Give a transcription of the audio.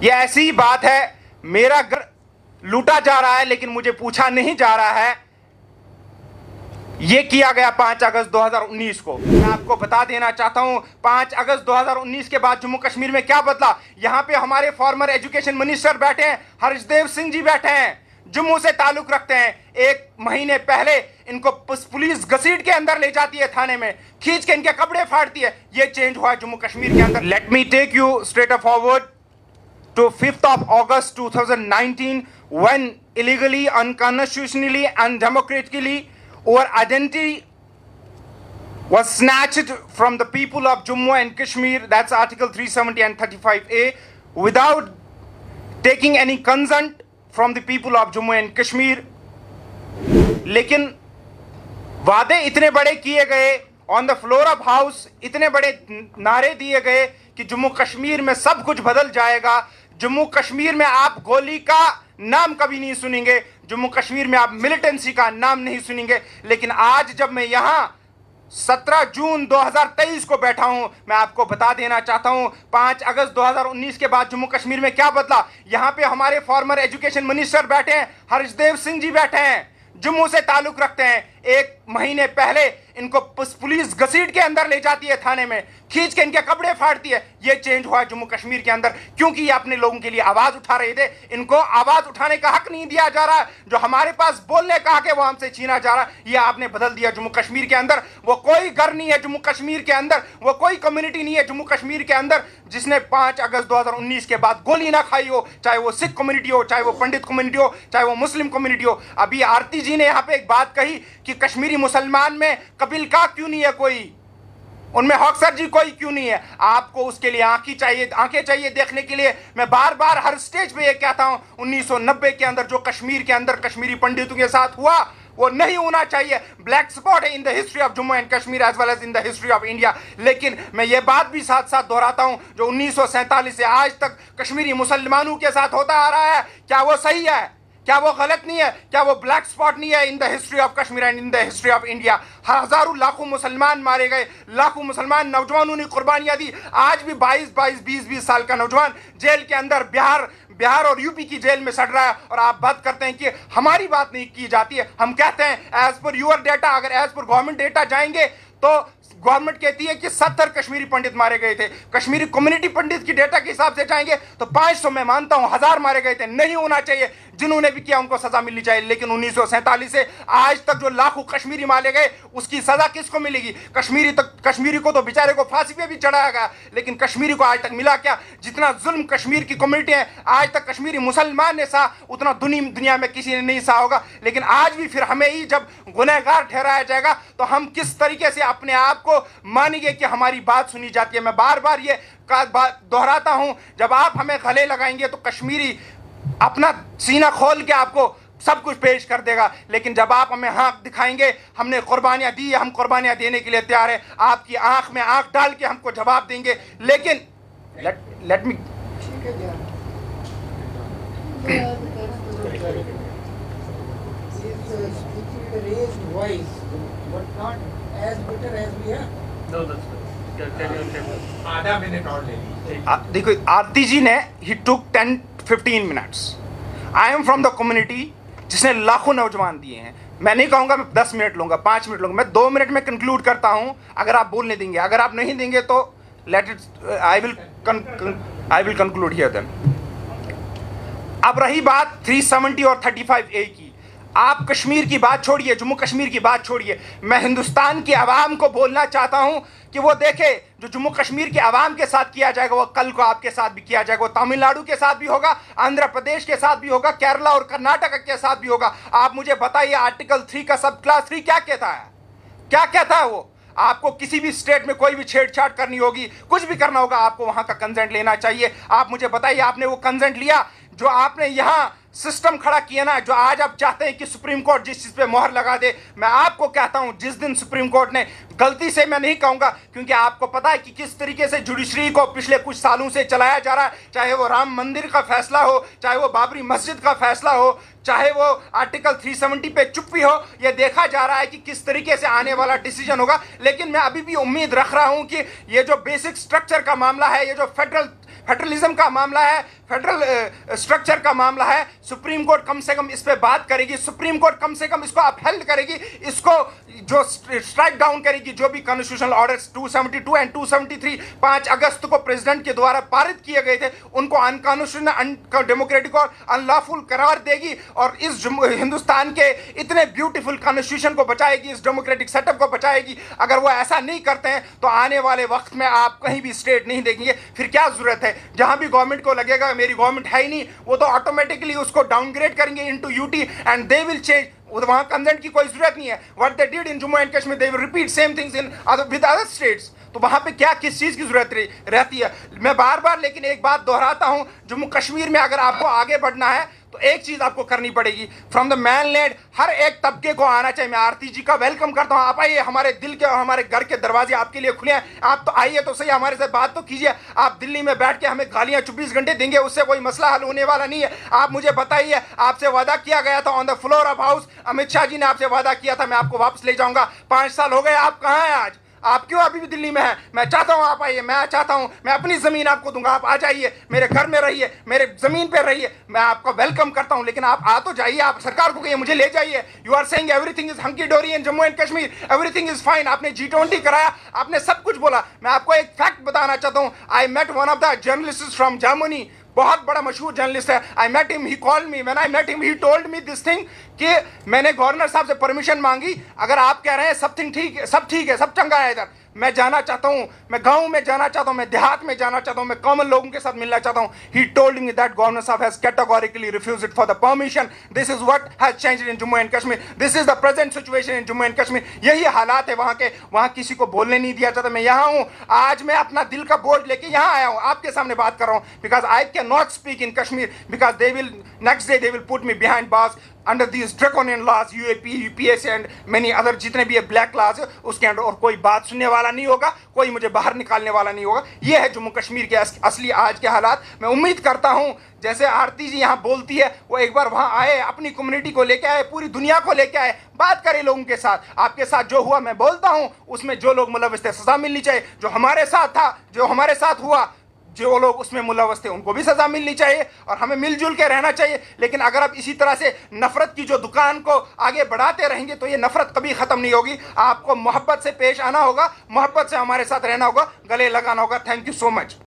ये ऐसी ही बात है, मेरा घर लूटा जा रहा है लेकिन मुझे पूछा नहीं जा रहा है। ये किया गया 5 अगस्त 2019 को। मैं आपको बता देना चाहता हूं 5 अगस्त 2019 के बाद जम्मू कश्मीर में क्या बदला। यहां पे हमारे फॉर्मर एजुकेशन मिनिस्टर बैठे हैं, हर्षदेव सिंह जी बैठे हैं, जम्मू से ताल्लुक रखते हैं। 1 महीने पहले इनको पुलिस घसीट के अंदर ले जाती है, थाने में खींच के इनके कपड़े फाड़ती है। ये चेंज हुआ है जम्मू कश्मीर के अंदर। Let me take you straight forward to 5th of August 2019 when illegally, unconstitutionally, undemocratically our identity was snatched from the people of Jammu and Kashmir. That's Article 370 and 35A, without taking any consent from the people of Jammu and Kashmir. लेकिन वादे इतने बड़े किए गए, on the floor of house इतने बड़े नारे दिए गए कि जम्मू कश्मीर में सब कुछ बदल जाएगा। जम्मू कश्मीर में आप गोली का नाम कभी नहीं सुनेंगे, जम्मू कश्मीर में आप मिलिटेंसी का नाम नहीं सुनेंगे। लेकिन आज जब मैं यहां 17 जून 2023 को बैठा हूं, मैं आपको बता देना चाहता हूं 5 अगस्त 2019 के बाद जम्मू कश्मीर में क्या बदला। यहां पे हमारे फॉर्मर एजुकेशन मिनिस्टर बैठे हैं, हर्षदेव सिंह जी बैठे हैं, जम्मू से ताल्लुक रखते हैं। 1 महीने पहले इनको पुलिस घसीट के अंदर ले जाती है, थाने में खींच के इनके कपड़े फाड़ती है। ये चेंज हुआ है जम्मू कश्मीर के अंदर, क्योंकि ये अपने लोगों के लिए आवाज उठा रहे थे। इनको आवाज उठाने का हक नहीं दिया जा रहा। जो हमारे पास बोलने का हक है वो हमसे छीना जा रहा। ये आपने बदल दिया जम्मू कश्मीर के अंदर। वो कोई घर नहीं है जम्मू कश्मीर के अंदर, वो कोई कम्युनिटी नहीं है जम्मू कश्मीर के अंदर जिसने 5 अगस्त 2019 के बाद गोली ना खाई हो, चाहे वो सिख कम्युनिटी हो, चाहे वो पंडित कम्युनिटी हो, चाहे वो मुस्लिम कम्युनिटी हो। अभी आरती जी ने यहाँ पे एक बात कही कि कश्मीरी मुसलमान में कबील का क्यों नहीं है कोई, उनमें हॉक्सर जी कोई क्यों नहीं है। आपको उसके लिए आंखें चाहिए देखने के लिए। मैं बार बार हर स्टेज पे ये कहता हूं 1990 के अंदर जो कश्मीर के अंदर कश्मीरी पंडितों के साथ हुआ वो नहीं होना चाहिए। ब्लैक स्पॉट है in the history of Jammu and Kashmir as well as in the history of India. लेकिन मैं ये बात भी साथ साथ दोहराता हूं, जो 1947 से आज तक कश्मीरी मुसलमानों के साथ होता आ रहा है, क्या वो सही है, क्या वो गलत नहीं है, क्या वो ब्लैक स्पॉट नहीं है in the history of Kashmir and in the history of India. हजारों लाखों मुसलमान मारे गए, लाखों मुसलमान नौजवानों ने कुर्बानियां दी। आज भी 20 साल का नौजवान जेल के अंदर बिहार और यूपी की जेल में सड़ रहा है। और आप बात करते हैं कि हमारी बात नहीं की जाती है। हम कहते हैं एज पर यूर डेटा, अगर एज पर गवर्नमेंट डेटा जाएंगे तो गवर्नमेंट कहती है कि 70 कश्मीरी पंडित मारे गए थे। कश्मीरी कम्युनिटी पंडित की डेटा के हिसाब से जाएंगे तो 500, मैं मानता हूं 1000 मारे गए थे। नहीं होना चाहिए, जिन्होंने भी किया उनको सजा मिलनी चाहिए। लेकिन 1947 से आज तक जो लाखों कश्मीरी मारे गए उसकी सजा किसको मिलेगी? कश्मीरी को तो बेचारे को फांसी पे भी चढ़ाया गया, लेकिन कश्मीरी को आज तक मिला क्या? जितना जुल्म कश्मीर की कम्युनिटी है आज तक कश्मीरी मुसलमान ने सहा, उतना दुनिया में किसी ने नहीं सहा होगा। लेकिन आज भी फिर हमें ही जब गुनहगार ठहराया जाएगा तो हम किस तरीके से अपने आप को मानेंगे कि हमारी बात सुनी जाती है। मैं बार बार ये बात दोहराता हूं, जब आप हमें गले लगाएंगे तो कश्मीरी अपना सीना खोल के आपको सब कुछ पेश कर देगा। लेकिन जब आप हमें आंख दिखाएंगे, हमने कुर्बानियां दी, हम कुर्बानियां देने के लिए तैयार है, आपकी आंख में आंख डाल के हमको जवाब देंगे। लेकिन लेट मी आधा मिनट और ले लीजिए। देखो आरती जी ने ही टुक 10-15 minutes. I am from the community जिसने लाखों नौजवान दिए हैं। मैं नहीं कहूंगा मैं 10 मिनट लूंगा, 5 मिनट लूंगा, मैं 2 मिनट में कंक्लूड करता हूं अगर आप बोलने देंगे। अगर आप नहीं देंगे तो let it, I will conclude here then. अब रही बात 370 और 35A की, आप कश्मीर की बात छोड़िए, जम्मू कश्मीर की बात छोड़िए। मैं हिंदुस्तान की आवाम को बोलना चाहता हूं कि वो देखे जो जम्मू कश्मीर के आवाम के साथ किया जाएगा वो कल को आपके साथ भी किया जाएगा। वो तमिलनाडु के साथ भी होगा, आंध्र प्रदेश के साथ भी होगा, केरला और कर्नाटक के साथ भी होगा। आप मुझे बताइए आर्टिकल 3 का सब क्लास 3 क्या कहता है? क्या कहता है वो? आपको किसी भी स्टेट में कोई भी छेड़छाड़ करनी होगी, कुछ भी करना होगा, आपको वहां का कंसेंट लेना चाहिए। आप मुझे बताइए आपने वो कंसेंट लिया? जो आपने यहाँ सिस्टम खड़ा किया ना, जो आज आप चाहते हैं कि सुप्रीम कोर्ट जिस चीज पे मोहर लगा दे, मैं आपको कहता हूं जिस दिन सुप्रीम कोर्ट ने गलती से, मैं नहीं कहूंगा क्योंकि आपको पता है कि किस तरीके से जुडिशरी को पिछले कुछ सालों से चलाया जा रहा है, चाहे वो राम मंदिर का फैसला हो, चाहे वो बाबरी मस्जिद का फैसला हो, चाहे वो आर्टिकल 370 पे चुप्पी हो, यह देखा जा रहा है कि किस तरीके से आने वाला डिसीजन होगा। लेकिन मैं अभी भी उम्मीद रख रहा हूं कि ये जो बेसिक स्ट्रक्चर का मामला है, ये जो फेडरलिज्म का मामला है, फेडरल स्ट्रक्चर का मामला है, सुप्रीम कोर्ट कम से कम इस पे बात करेगी, सुप्रीम कोर्ट कम से कम इसको अपहेल्ड करेगी, इसको जो स्ट्राइक डाउन करेगी। जो भी कॉन्स्टिट्यूशनल ऑर्डर्स 272 एंड 273 5 अगस्त को प्रेसिडेंट के द्वारा पारित किए गए थे, उनको अनकॉन्स्टिट्यूशनल, अनडेमोक्रेटिक और अनलॉफुल करार देगी और इस हिंदुस्तान के इतने ब्यूटीफुल कॉन्स्टिट्यूशन को बचाएगी, इस डेमोक्रेटिक सेटअप को बचाएगी। अगर वो ऐसा नहीं करते हैं तो आने वाले वक्त में आप कहीं भी स्टेट नहीं देखेंगे। फिर क्या जरूरत है, जहां भी गवर्नमेंट को लगेगा मेरी गवर्नमेंट है ही नहीं, वो तो ऑटोमेटिकली उसको डाउनग्रेड करेंगे into UT and they will change. वहां कंसेंट की कोई जरूरत नहीं है। What they did in Jammu and Kashmir they will repeat same things in with other states. तो वहां पे क्या किस चीज की जरूरत रहती है। मैं बार बार लेकिन एक बात दोहराता हूं, जम्मू कश्मीर में अगर आपको आगे बढ़ना है तो एक चीज आपको करनी पड़ेगी, फ्रॉम द मैनलैंड हर एक तबके को आना चाहिए। मैं आरती जी का वेलकम करता हूं, आप आइए, हमारे दिल के और हमारे घर के दरवाजे आपके लिए खुले हैं। आप तो आइए तो सही, हमारे साथ बात तो कीजिए। आप दिल्ली में बैठ के हमें गालियां 24 घंटे देंगे, उससे कोई मसला हल होने वाला नहीं है। आप मुझे बताइए, आपसे वादा किया गया था on the floor of house, Amit Shah ji ने आपसे वादा किया था मैं आपको वापस ले जाऊंगा। 5 साल हो गए, आप कहां हैं आज? आप क्यों अभी भी दिल्ली में हैं? मैं चाहता हूं आप आइए, मैं चाहता हूं मैं अपनी जमीन आपको दूंगा, आप आ जाइए, मेरे घर में रहिए, मेरे जमीन पे रहिए, मैं आपको वेलकम करता हूं। लेकिन आप आ तो जाइए, आप सरकार को कहिए मुझे ले जाइए। You are saying everything is hunky dory in Jammu and Kashmir, everything is fine. आपने G20 कराया, आपने सब कुछ बोला। मैं आपको एक फैक्ट बताना चाहता हूं, I met one of the journalist from Germany, बहुत बड़ा मशहूर जर्नलिस्ट है। I met him, he called me, when I met him he told me this thing कि मैंने गवर्नर साहब से परमिशन मांगी, अगर आप कह रहे हैं सब ठीक है, सब चंगा है इधर, मैं जाना चाहता हूं, मैं गांव में जाना चाहता हूं, मैं देहात में जाना चाहता हूं, मैं कॉमन लोगों के साथ मिलना चाहता हूं। He told me that governor साहब has categorically refused it for the permission. This is what has changed in Jammu and Kashmir, this is the present situation in Jammu and Kashmir. यही हालात है वहां के, वहां किसी को बोलने नहीं दिया जाता। मैं यहां हूं आज, मैं अपना दिल का बोझ लेके यहां आया हूं, आपके सामने बात कर रहा हूं, because I can not speak in Kashmir, because they will next day they will put me behind bars under these draconian laws, UAP, UPS and many other जितने भी ब्लैक लॉज है उसके अंडर, और कोई बात सुनने वाला नहीं होगा, कोई मुझे बाहर निकालने वाला नहीं होगा। ये है जम्मू कश्मीर के असली आज के हालात। मैं उम्मीद करता हूं जैसे आरती जी यहाँ बोलती है, वो एक बार वहां आए, अपनी कम्युनिटी को लेके आए, पूरी दुनिया को लेके आए, बात करें लोगों के साथ। आपके साथ जो हुआ मैं बोलता हूं उसमें जो लोग मुलविस थे सजा मिलनी चाहिए, जो हमारे साथ था, जो हमारे साथ हुआ, जो लोग उसमें मुलविस थे उनको भी सजा मिलनी चाहिए और हमें मिलजुल के रहना चाहिए। लेकिन अगर आप इसी तरह से नफरत की जो दुकान को आगे बढ़ाते रहेंगे तो ये नफरत कभी खत्म नहीं होगी। आपको मोहब्बत से पेश आना होगा, मोहब्बत से हमारे साथ रहना होगा, गले लगाना होगा। Thank you so much.